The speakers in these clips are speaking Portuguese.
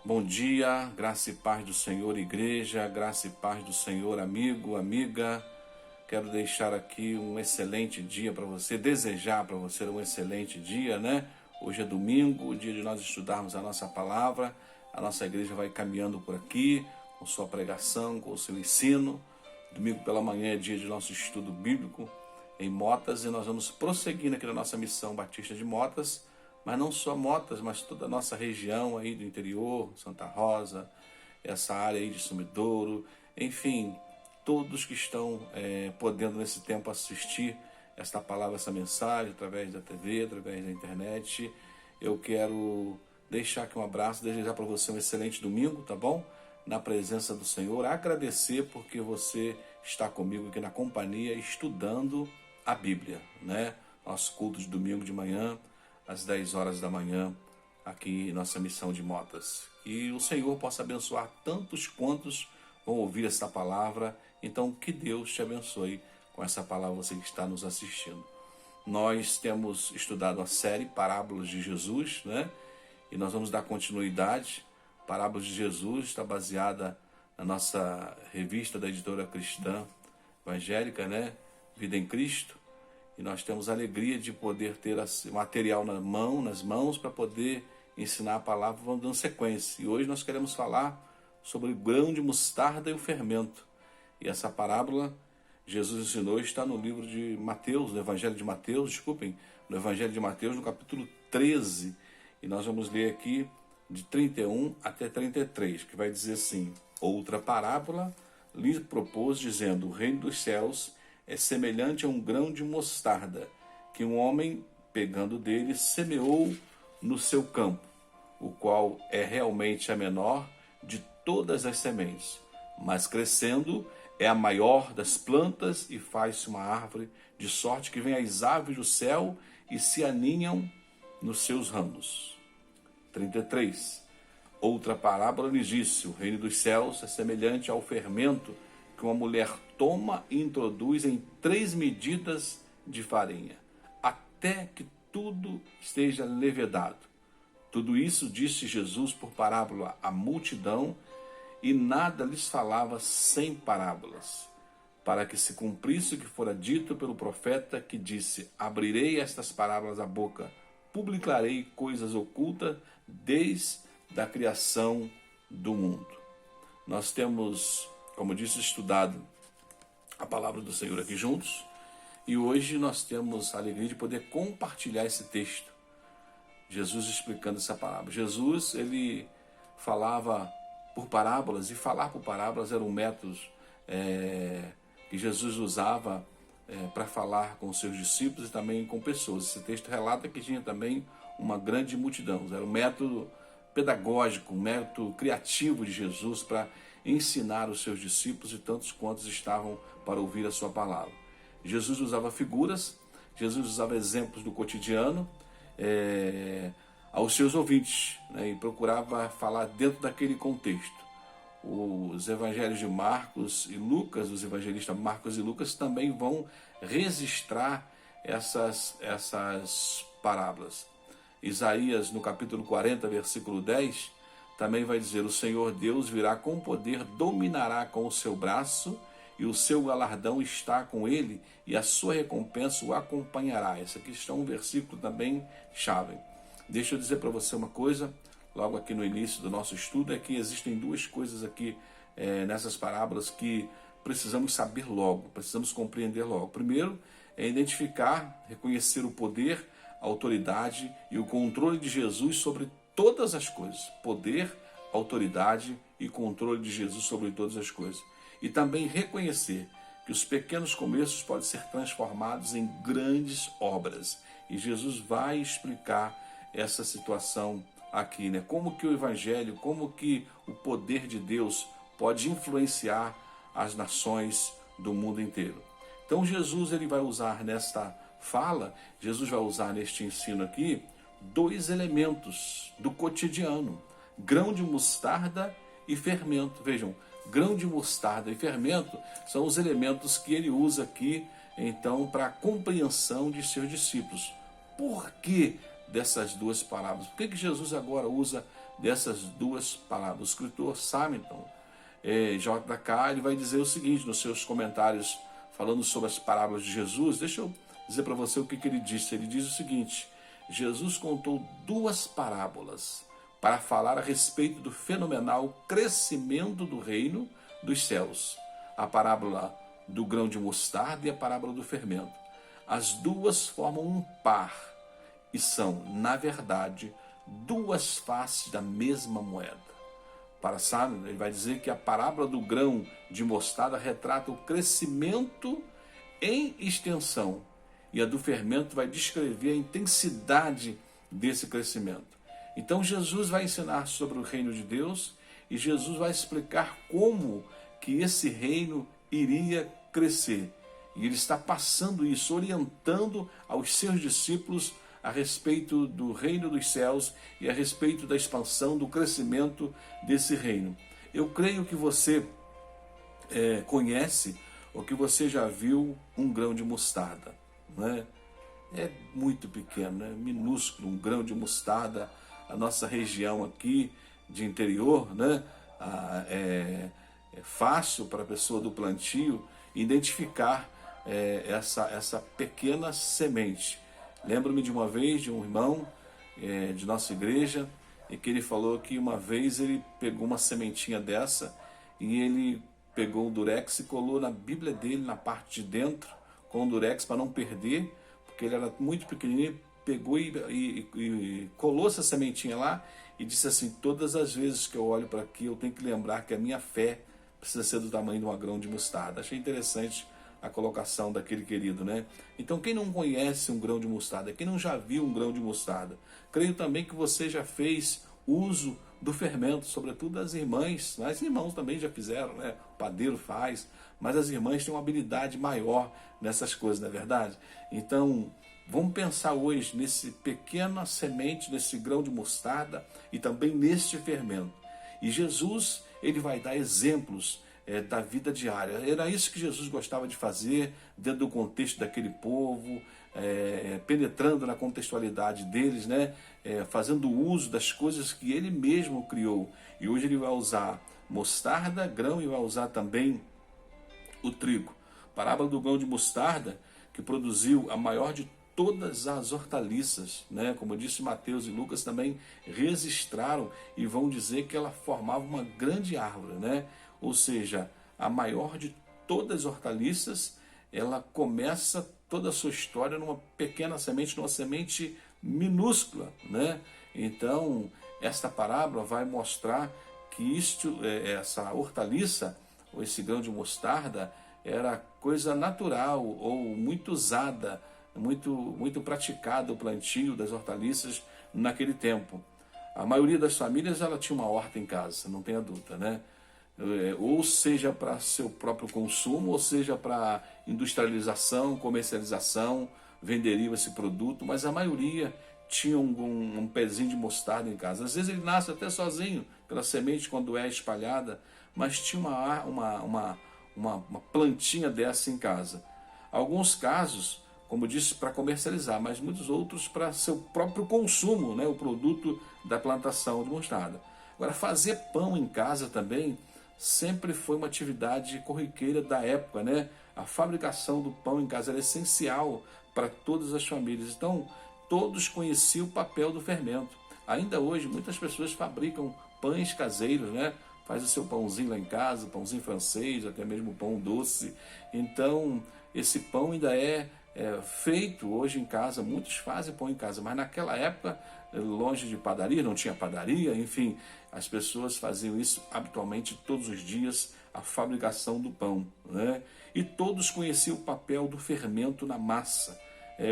Bom dia, graça e paz do Senhor, igreja, graça e paz do Senhor, amigo, amiga. Quero deixar aqui um excelente dia para você, desejar para você um excelente dia, né? Hoje é domingo, o dia de nós estudarmos a nossa palavra. A nossa igreja vai caminhando por aqui, com sua pregação, com o seu ensino. Domingo pela manhã é dia de nosso estudo bíblico em Motas e nós vamos prosseguindo aqui na nossa missão Batista de Motas, mas não só Motas, mas toda a nossa região aí do interior, Santa Rosa, essa área aí de Sumidouro, enfim, todos que estão podendo nesse tempo assistir esta palavra, essa mensagem, através da TV, através da internet. Eu quero deixar aqui um abraço, desejar para você um excelente domingo, tá bom? Na presença do Senhor, agradecer porque você está comigo aqui na companhia, estudando a Bíblia, né? Nosso culto de domingo de manhã, às 10 horas da manhã, aqui nossa missão de Motas. E o Senhor possa abençoar tantos quantos vão ouvir esta palavra. Então, que Deus te abençoe com essa palavra, você que está nos assistindo. Nós temos estudado a série Parábolas de Jesus, né? E nós vamos dar continuidade. Parábolas de Jesus está baseada na nossa revista da editora cristã evangélica, né? Vida em Cristo. E nós temos a alegria de poder ter o material nas mãos para poder ensinar a palavra. Vamos dando sequência. E hoje nós queremos falar sobre o grão de mostarda e o fermento. E essa parábola Jesus ensinou está no livro de Mateus, no Evangelho de Mateus, no Evangelho de Mateus, no capítulo 13. E nós vamos ler aqui de 31 até 33, que vai dizer assim: outra parábola lhe propôs, dizendo: o reino dos céus é semelhante a um grão de mostarda, que um homem, pegando dele, semeou no seu campo, o qual é realmente a menor de todas as sementes, mas crescendo é a maior das plantas e faz-se uma árvore, de sorte que vêm as aves do céu e se aninham nos seus ramos. 33. Outra parábola lhes disse: o reino dos céus é semelhante ao fermento que uma mulher toma e introduz em 3 medidas de farinha, até que tudo esteja levedado. Tudo isso disse Jesus por parábola à multidão, e nada lhes falava sem parábolas, para que se cumprisse o que fora dito pelo profeta, que disse: abrirei estas parábolas à boca, publicarei coisas ocultas desde a criação do mundo. Nós temos, como disse, estudado a palavra do Senhor aqui juntos, e hoje nós temos a alegria de poder compartilhar esse texto. Jesus explicando essa palavra. Jesus, ele falava por parábolas, e falar por parábolas era um método que Jesus usava para falar com os seus discípulos e também com pessoas. Esse texto relata que tinha também uma grande multidão. Era um método pedagógico, um método criativo de Jesus para ensinar os seus discípulos e tantos quantos estavam para ouvir a sua palavra. Jesus usava figuras, Jesus usava exemplos do cotidiano aos seus ouvintes, né, e procurava falar dentro daquele contexto. Os evangelhos de Marcos e Lucas, os evangelistas Marcos e Lucas, também vão registrar essas parábolas. Isaías, no capítulo 40, versículo 10, também vai dizer: o Senhor Deus virá com poder, dominará com o seu braço, e o seu galardão está com ele, e a sua recompensa o acompanhará. Esse aqui está um versículo também chave. Deixa eu dizer para você uma coisa, logo aqui no início do nosso estudo, é que existem 2 coisas aqui nessas parábolas que precisamos saber logo, precisamos compreender logo. Primeiro, é identificar, reconhecer o poder, a autoridade e o controle de Jesus sobre todas as coisas. Poder, autoridade e controle de Jesus sobre todas as coisas. E também reconhecer que os pequenos começos podem ser transformados em grandes obras. E Jesus vai explicar essa situação aqui, né? Como que o Evangelho, como que o poder de Deus pode influenciar as nações do mundo inteiro. Então Jesus, ele vai usar nesta fala, Jesus vai usar neste ensino aqui 2 elementos do cotidiano: grão de mostarda e fermento. Vejam, grão de mostarda e fermento são os elementos que ele usa aqui, então, para a compreensão de seus discípulos. Por que dessas 2 parábolas? Por que Jesus agora usa dessas duas palavras. O escritor Samilton J.K. ele vai dizer o seguinte nos seus comentários falando sobre as parábolas de Jesus. Deixa eu dizer para você o que ele disse. Ele diz o seguinte: Jesus contou duas parábolas para falar a respeito do fenomenal crescimento do reino dos céus. A parábola do grão de mostarda e a parábola do fermento. As duas formam um par e são, na verdade, duas faces da mesma moeda. Para Samilton, ele vai dizer que a parábola do grão de mostarda retrata o crescimento em extensão e a do fermento vai descrever a intensidade desse crescimento. Então Jesus vai ensinar sobre o reino de Deus e Jesus vai explicar como que esse reino iria crescer. E ele está passando isso, orientando aos seus discípulos a respeito do reino dos céus e a respeito da expansão, do crescimento desse reino. Eu creio que você conhece ou que você já viu um grão de mostarda, né? É muito pequeno, é minúsculo, um grão de mostarda. A nossa região aqui de interior, né? É fácil para a pessoa do plantio identificar essa pequena semente. Lembro-me de uma vez de um irmão de nossa igreja e que ele falou que uma vez ele pegou uma sementinha dessa e ele pegou o durex e colou na Bíblia dele, na parte de dentro, com o durex para não perder, porque ele era muito pequenininho, pegou e colou essa sementinha lá e disse assim: todas as vezes que eu olho para aqui eu tenho que lembrar que a minha fé precisa ser do tamanho de um grão de mostarda. Achei interessante a colocação daquele querido, né? Então, quem não conhece um grão de mostarda, quem não já viu um grão de mostarda, creio também que você já fez uso do fermento, sobretudo as irmãs, né? Os irmãos também já fizeram, né? O padeiro faz, mas as irmãs têm uma habilidade maior nessas coisas, não é verdade? Então, vamos pensar hoje nesse pequena semente, nesse grão de mostarda e também neste fermento. E Jesus, ele vai dar exemplos da vida diária. Era isso que Jesus gostava de fazer dentro do contexto daquele povo, penetrando na contextualidade deles, né? Fazendo uso das coisas que ele mesmo criou. E hoje ele vai usar mostarda, grão, e vai usar também o trigo. Parábola do grão de mostarda, que produziu a maior de todas as hortaliças, né? Como eu disse, Mateus e Lucas também registraram e vão dizer que ela formava uma grande árvore, né? Ou seja, a maior de todas as hortaliças, ela começa toda a sua história numa pequena semente, numa semente minúscula, né? Então, esta parábola vai mostrar que essa hortaliça, ou esse grão de mostarda, era coisa natural ou muito usada, muito praticado o plantio das hortaliças naquele tempo. A maioria das famílias ela tinha uma horta em casa, não tenha dúvida, né? Ou seja para seu próprio consumo, ou seja para industrialização, comercialização, venderiam esse produto, mas a maioria tinha um pezinho de mostarda em casa. Às vezes ele nasce até sozinho, pela semente quando é espalhada, mas tinha uma plantinha dessa em casa. Alguns casos, como disse, para comercializar, mas muitos outros para seu próprio consumo, né? O produto da plantação de mostarda. Agora, fazer pão em casa também sempre foi uma atividade corriqueira da época, né? A fabricação do pão em casa era essencial para todas as famílias. Então, todos conheciam o papel do fermento. Ainda hoje, muitas pessoas fabricam pães caseiros, né? Faz o seu pãozinho lá em casa, pãozinho francês, até mesmo pão doce. Então, esse pão ainda é feito hoje em casa. Muitos fazem pão em casa, mas naquela época, longe de padaria, não tinha padaria, enfim, as pessoas faziam isso habitualmente todos os dias, a fabricação do pão, né? E todos conheciam o papel do fermento na massa,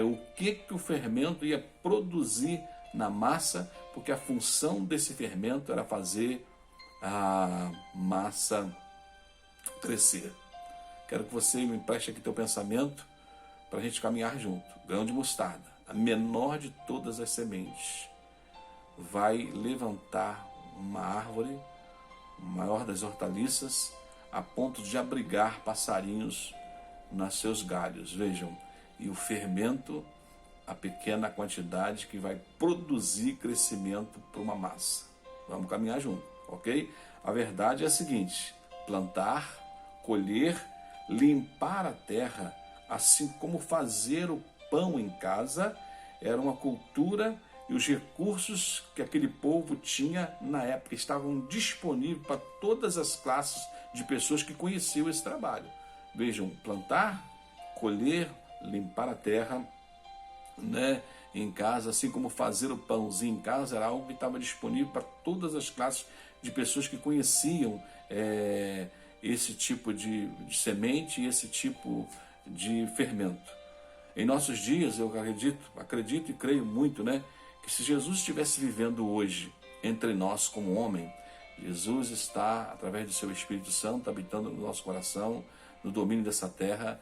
o que o fermento ia produzir na massa, porque a função desse fermento era fazer a massa crescer. Quero que você me empreste aqui teu pensamento para a gente caminhar junto. Grão de mostarda, a menor de todas as sementes, vai levantar uma árvore, maior das hortaliças, a ponto de abrigar passarinhos nos seus galhos. Vejam, e o fermento, a pequena quantidade que vai produzir crescimento para uma massa. vamos caminhar junto, ok? A verdade é a seguinte: plantar, colher, limpar a terra, assim como fazer o pão em casa, era uma cultura e os recursos que aquele povo tinha na época estavam disponíveis para todas as classes de pessoas que conheciam esse trabalho. Vejam, plantar, colher, limpar a terra, né, em casa, assim como fazer o pãozinho em casa, era algo que estava disponível para todas as classes de pessoas que conheciam esse tipo de semente e esse tipo de fermento. Em nossos dias, eu acredito e creio muito, né, que se Jesus estivesse vivendo hoje entre nós como homem, Jesus está, através do seu Espírito Santo, habitando no nosso coração, no domínio dessa terra,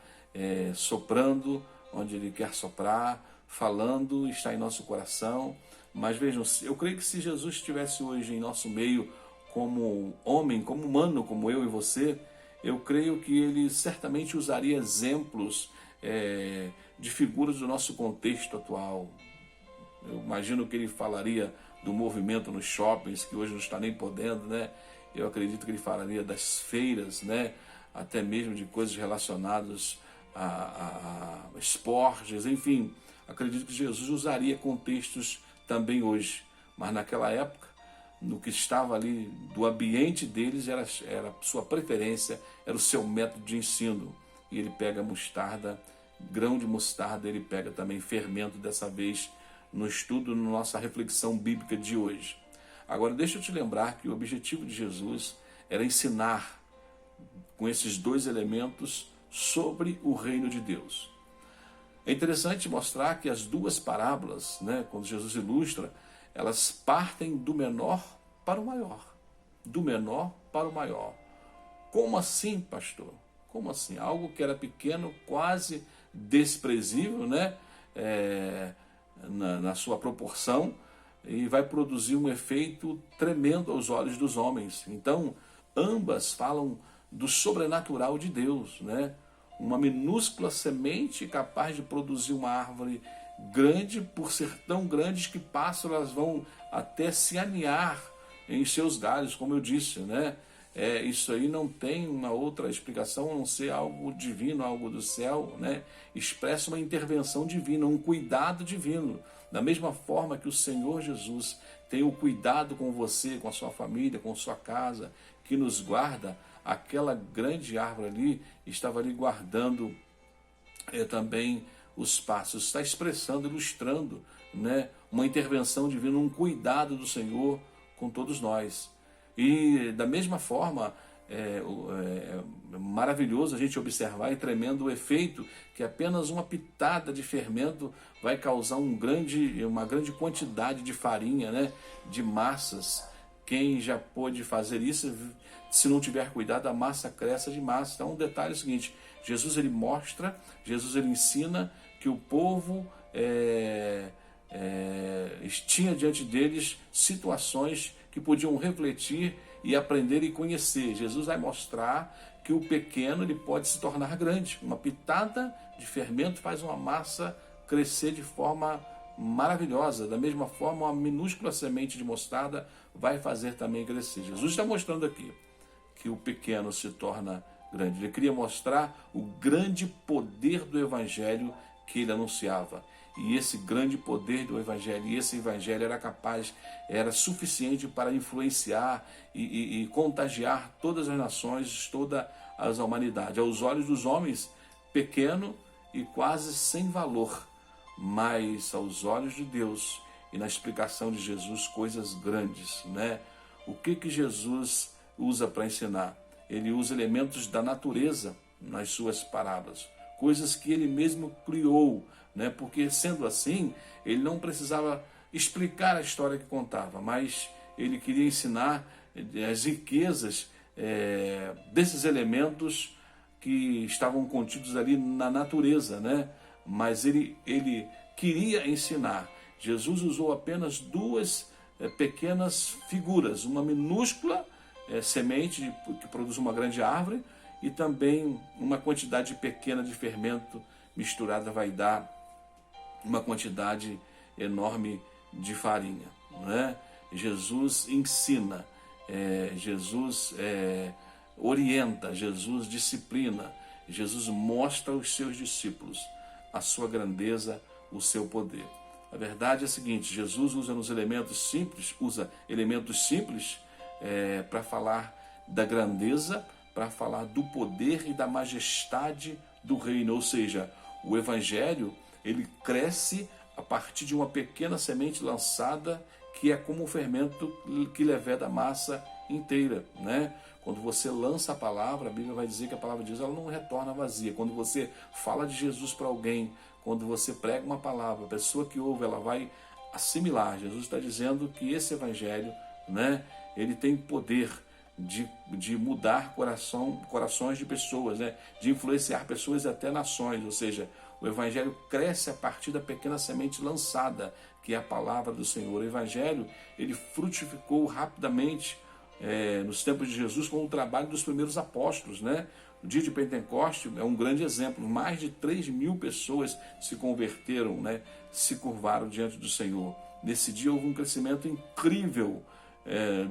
soprando onde Ele quer soprar, falando, está em nosso coração. Mas vejam, eu creio que se Jesus estivesse hoje em nosso meio como homem, como humano, como eu e você, eu creio que Ele certamente usaria exemplos de figuras do nosso contexto atual. Eu imagino que Ele falaria do movimento nos shoppings, que hoje não está nem podendo, né? Eu acredito que Ele falaria das feiras, né? Até mesmo de coisas relacionadas a esportes, enfim. Acredito que Jesus usaria contextos também hoje, mas naquela época, no que estava ali do ambiente deles, era sua preferência, era o seu método de ensino. E ele pega mostarda, grão de mostarda, ele pega também fermento, dessa vez no estudo, na nossa reflexão bíblica de hoje. Agora, deixa eu te lembrar que o objetivo de Jesus era ensinar com esses dois elementos sobre o reino de Deus. É interessante mostrar que as duas parábolas, né, quando Jesus ilustra, elas partem do menor para o maior. Do menor para o maior. Como assim, pastor? Como assim? Algo que era pequeno, quase desprezível, né? Na sua proporção, e vai produzir um efeito tremendo aos olhos dos homens. Então, ambas falam do sobrenatural de Deus, né? Uma minúscula semente capaz de produzir uma árvore grande, por ser tão grandes que pássaros vão até se aninhar em seus galhos, como eu disse, né? Isso aí não tem uma outra explicação a não ser algo divino, algo do céu, né? Expressa uma intervenção divina, um cuidado divino. Da mesma forma que o Senhor Jesus tem o cuidado com você, com a sua família, com a sua casa, que nos guarda, aquela grande árvore ali estava ali guardando também os passos. Está expressando, ilustrando, né, uma intervenção divina, um cuidado do Senhor com todos nós. E da mesma forma, maravilhoso a gente observar e tremendo o efeito que apenas uma pitada de fermento vai causar uma grande quantidade de farinha, né, de massas. Quem já pôde fazer isso, se não tiver cuidado, a massa cresce de massa. Então, um detalhe é o seguinte: Jesus ele mostra, Jesus ele ensina que o povo tinha diante deles situações que podiam refletir e aprender e conhecer. Jesus vai mostrar que o pequeno ele pode se tornar grande. Uma pitada de fermento faz uma massa crescer de forma maravilhosa. Da mesma forma, uma minúscula semente de mostarda vai fazer também crescer. Jesus está mostrando aqui que o pequeno se torna grande. Ele queria mostrar o grande poder do Evangelho que ele anunciava. E esse grande poder do Evangelho, e esse Evangelho era suficiente para influenciar e contagiar todas as nações, toda a humanidade. Aos olhos dos homens, pequeno e quase sem valor, mas aos olhos de Deus e na explicação de Jesus, coisas grandes, né? O que Jesus usa para ensinar? Ele usa elementos da natureza nas suas parábolas, coisas que ele mesmo criou, né? Porque sendo assim, ele não precisava explicar a história que contava, mas ele queria ensinar as riquezas desses elementos que estavam contidos ali na natureza, né? Mas ele queria ensinar. Jesus usou apenas duas pequenas figuras, uma minúscula semente que produz uma grande árvore, e também uma quantidade pequena de fermento misturada vai dar uma quantidade enorme de farinha, né? Jesus ensina, Jesus orienta, Jesus disciplina, Jesus mostra aos seus discípulos a sua grandeza, o seu poder. A verdade é a seguinte: Jesus usa elementos simples para falar da grandeza, para falar do poder e da majestade do reino. Ou seja, o Evangelho, ele cresce a partir de uma pequena semente lançada, que é como um fermento que leveda a massa inteira, né? Quando você lança a palavra, a Bíblia vai dizer que a palavra de Deus ela não retorna vazia. Quando você fala de Jesus para alguém, quando você prega uma palavra, a pessoa que ouve, ela vai assimilar. Jesus está dizendo que esse Evangelho, né, ele tem poder de mudar corações de pessoas, né, de influenciar pessoas e até nações. Ou seja, o Evangelho cresce a partir da pequena semente lançada, que é a palavra do Senhor. O Evangelho, ele frutificou rapidamente nos tempos de Jesus com o trabalho dos primeiros apóstolos, né? O dia de Pentecostes é um grande exemplo. Mais de 3.000 pessoas se converteram, né? Se curvaram diante do Senhor. Nesse dia houve um crescimento incrível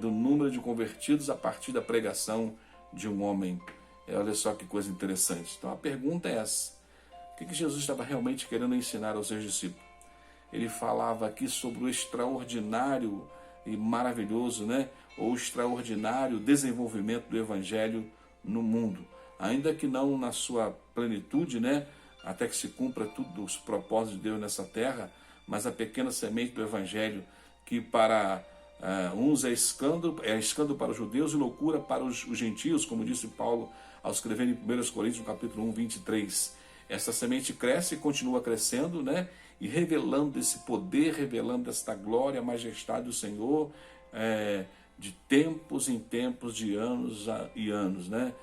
do número de convertidos a partir da pregação de um homem. Olha só que coisa interessante. Então a pergunta é essa: o que Jesus estava realmente querendo ensinar aos seus discípulos? Ele falava aqui sobre o extraordinário e maravilhoso, né, ou extraordinário desenvolvimento do Evangelho no mundo, ainda que não na sua plenitude, né, até que se cumpra tudo os propósitos de Deus nessa terra, mas a pequena semente do Evangelho, que para uns é escândalo para os judeus e loucura para os gentios, como disse Paulo ao escrever em 1 Coríntios, no capítulo 1, 23. Essa semente cresce e continua crescendo, né? E revelando esse poder, revelando esta glória, a majestade do Senhor, de tempos em tempos, de anos e anos, né?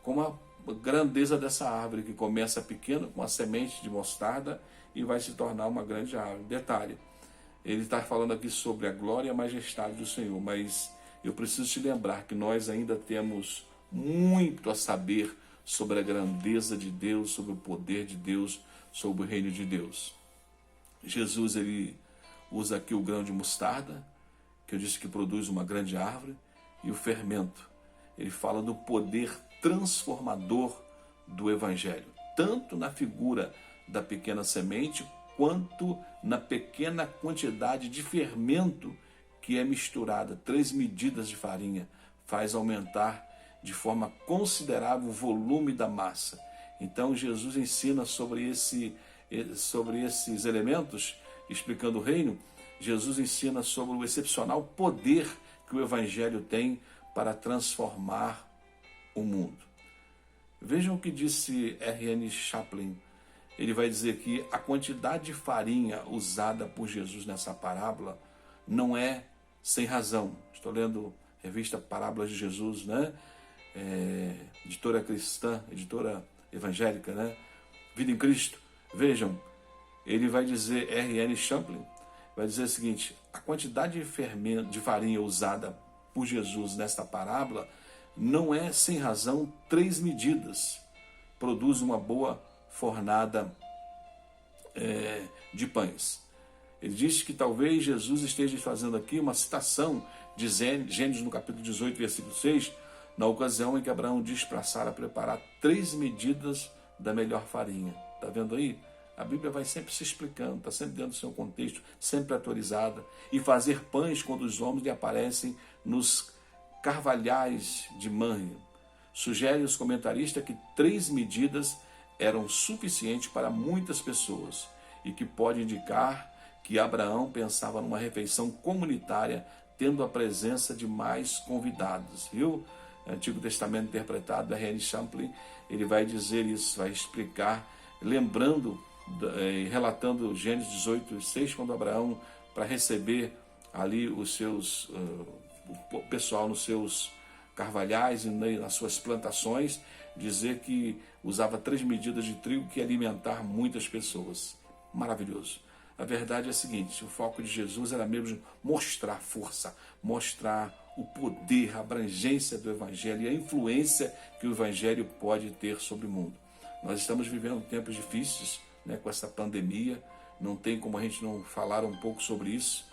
Como a grandeza dessa árvore, que começa pequena, com a semente de mostarda, e vai se tornar uma grande árvore. Detalhe, ele está falando aqui sobre a glória e a majestade do Senhor, mas eu preciso te lembrar que nós ainda temos muito a saber sobre a grandeza de Deus, sobre o poder de Deus, sobre o reino de Deus. Jesus, ele usa aqui o grão de mostarda, que eu disse que produz uma grande árvore, e o fermento. Ele fala do poder transformador do Evangelho, tanto na figura da pequena semente, quanto na pequena quantidade de fermento que é misturada. 3 medidas de farinha faz aumentar de forma considerável o volume da massa. Então Jesus ensina sobre esses elementos, explicando o reino. Jesus ensina sobre o excepcional poder que o Evangelho tem para transformar o mundo. Vejam o que disse R.N. Chaplin. Ele vai dizer que a quantidade de farinha usada por Jesus nessa parábola não é sem razão. Estou lendo a revista Parábolas de Jesus, né? Editora cristã, editora evangélica, né? Vida em Cristo. Vejam, ele vai dizer, R.N. Chaplin, vai dizer o seguinte: a quantidade de farinha usada por Jesus nesta parábola não é sem razão 3 medidas. Produz uma boa fornada de pães. Ele diz que talvez Jesus esteja fazendo aqui uma citação de Gênesis no capítulo 18, versículo 6, na ocasião em que Abraão diz para Sara preparar 3 medidas da melhor farinha. Está vendo aí? A Bíblia vai sempre se explicando, está sempre dentro do seu contexto, sempre atualizada. E fazer pães quando os homens lhe aparecem nos carvalhais de Manre. Sugere os comentaristas que 3 medidas eram suficientes para muitas pessoas e que pode indicar que Abraão pensava numa refeição comunitária, tendo a presença de mais convidados, viu? Antigo Testamento interpretado, R.N. Chaplin, ele vai dizer isso, vai explicar, lembrando e relatando Gênesis 18, 6, quando Abraão, para receber ali os seus, o pessoal nos seus carvalhais e nas suas plantações, dizer que usava 3 medidas de trigo que ia alimentar muitas pessoas. Maravilhoso. A verdade é a seguinte: o foco de Jesus era mesmo mostrar força, mostrar o poder, a abrangência do Evangelho e a influência que o Evangelho pode ter sobre o mundo. Nós estamos vivendo tempos difíceis, né, com essa pandemia, não tem como a gente não falar um pouco sobre isso.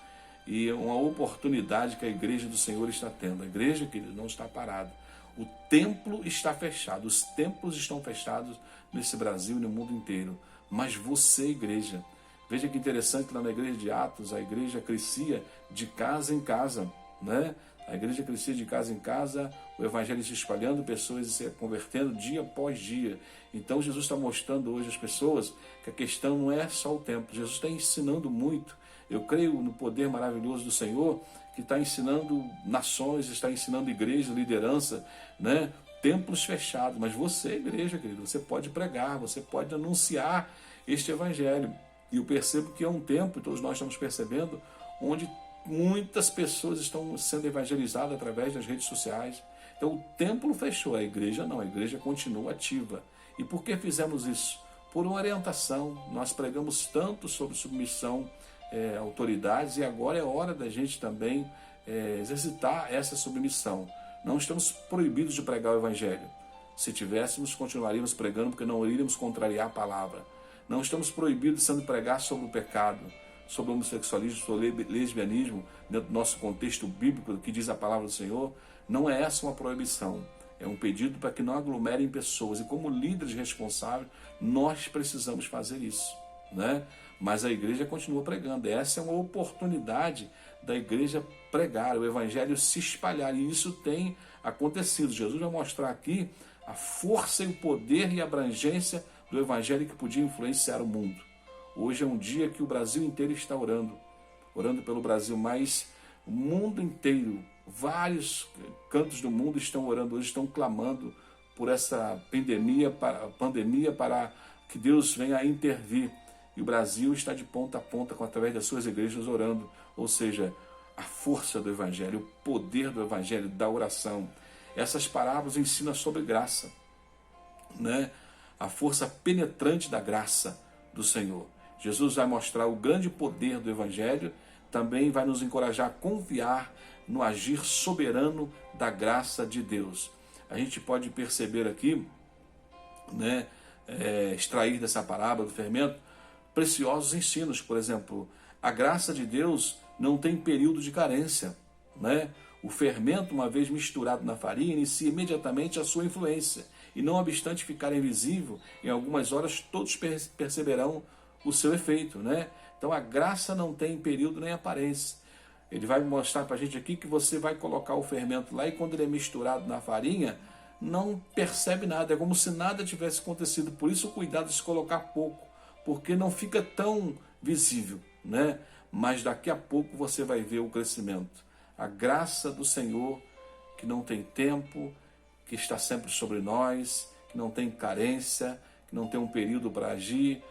e uma oportunidade que a igreja do Senhor está tendo. A igreja, querido, não está parada. O templo está fechado, os templos estão fechados nesse Brasil e no mundo inteiro. Mas você, igreja, veja que interessante, lá na igreja de Atos, a igreja crescia de casa em casa, né? A igreja crescia de casa em casa, o evangelho se espalhando, pessoas se convertendo dia após dia. Então Jesus está mostrando hoje às pessoas que a questão não é só o templo. Jesus está ensinando muito. Eu creio no poder maravilhoso do Senhor, que está ensinando nações, está ensinando igreja, liderança, né? Templos fechados. Mas você, igreja, querido, você pode pregar, você pode anunciar este evangelho. E eu percebo que é um tempo, todos nós estamos percebendo, onde muitas pessoas estão sendo evangelizadas através das redes sociais. Então o templo fechou, a igreja não, a igreja continua ativa. E por que fizemos isso? Por uma orientação. Nós pregamos tanto sobre submissão a autoridades, e agora é hora da gente também exercitar essa submissão. Não estamos proibidos de pregar o evangelho. Se tivéssemos, continuaríamos pregando, porque não iríamos contrariar a palavra. Não estamos proibidos de pregar sobre o pecado, sobre o homossexualismo, sobre o lesbianismo, dentro do nosso contexto bíblico, que diz a palavra do Senhor. Não é essa uma proibição, é um pedido para que não aglomerem pessoas, e como líderes responsáveis, nós precisamos fazer isso, né? Mas a igreja continua pregando. Essa é uma oportunidade da igreja pregar, o evangelho se espalhar, e isso tem acontecido. Jesus vai mostrar aqui a força e o poder e a abrangência do evangelho que podia influenciar o mundo. Hoje é um dia que o Brasil inteiro está orando pelo Brasil, mas o mundo inteiro, vários cantos do mundo estão orando hoje, estão clamando por essa pandemia para que Deus venha a intervir. E o Brasil está de ponta a ponta, através das suas igrejas, orando. Ou seja, a força do evangelho, o poder do evangelho, da oração. Essas parábolas ensinam sobre graça, né? A força penetrante da graça do Senhor. Jesus vai mostrar o grande poder do evangelho, também vai nos encorajar a confiar no agir soberano da graça de Deus. A gente pode perceber aqui, né, extrair dessa parábola do fermento, preciosos ensinos. Por exemplo, a graça de Deus não tem período de carência, né? O fermento, uma vez misturado na farinha, inicia imediatamente a sua influência, e não obstante ficar invisível, em algumas horas todos perceberão o seu efeito, né? Então a graça não tem período nem aparência. Ele vai mostrar para a gente aqui que você vai colocar o fermento lá, e quando ele é misturado na farinha, não percebe nada, é como se nada tivesse acontecido. Por isso o cuidado de se colocar pouco, porque não fica tão visível, né? Mas daqui a pouco você vai ver o crescimento. A graça do Senhor, que não tem tempo, que está sempre sobre nós, que não tem carência, que não tem um período para agir,